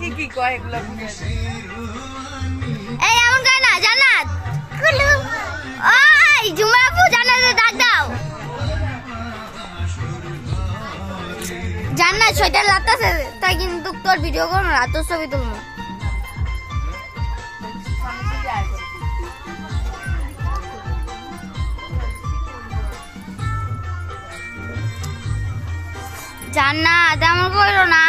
কি কয় এগুলো এই এমন কয় না জান্নাত কুলু ওই ঝুমা আপু জান্নাতে ডাক দাও জান্নাত শয়তান লাগতাছে তাই কিন্তু তোর ভিডিও করব না তোর ছবি তুলবো জান্নাত এমন কইরো না